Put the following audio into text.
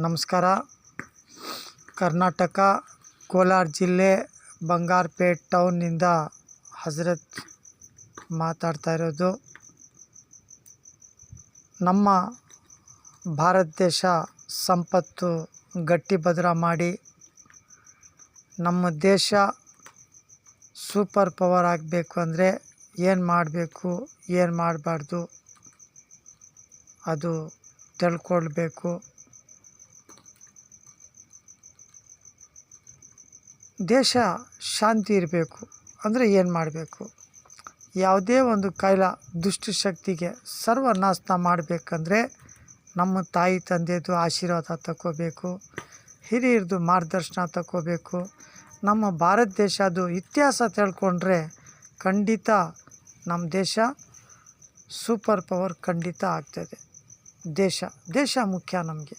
ನಮಸ್ಕಾರ. ಕರ್ನಾಟಕ ಕೋಲಾರ ಜಿಲ್ಲೆ ಬಂಗಾರಪೇಟ್ ಟೌನ್ನಿಂದ ಹಜರತ್ ಮಾತಾಡ್ತಾ ಇರೋದು. ನಮ್ಮ ಭಾರತ ದೇಶ ಸಂಪತ್ತು ಗಟ್ಟಿ ಭದ್ರ ಮಾಡಿ ನಮ್ಮ ದೇಶ ಸೂಪರ್ ಪವರ್ ಆಗಬೇಕು ಅಂದರೆ ಏನು ಮಾಡಬೇಕು, ಏನು ಮಾಡಬಾರ್ದು ಅದು ತಿಳ್ಕೊಳ್ಬೇಕು. ದೇಶ ಶಾಂತಿ ಇರಬೇಕು ಅಂದರೆ ಏನು ಮಾಡಬೇಕು, ಯಾವುದೇ ಒಂದು ದುಷ್ಟಶಕ್ತಿಗೆ ಸರ್ವನಾಶ ಮಾಡಬೇಕಂದ್ರೆ ನಮ್ಮ ತಾಯಿ ತಂದೆದು ಆಶೀರ್ವಾದ ತಗೋಬೇಕು, ಹಿರಿಯರದು ಮಾರ್ಗದರ್ಶನ ತಗೋಬೇಕು. ನಮ್ಮ ಭಾರತ ದೇಶದ್ದು ಇತಿಹಾಸ ತಿಳ್ಕೊಂಡ್ರೆ ಖಂಡಿತ ನಮ್ಮ ದೇಶ ಸೂಪರ್ ಪವರ್ ಖಂಡಿತ ಆಗ್ತದೆ. ದೇಶ ಮುಖ್ಯ ನಮಗೆ.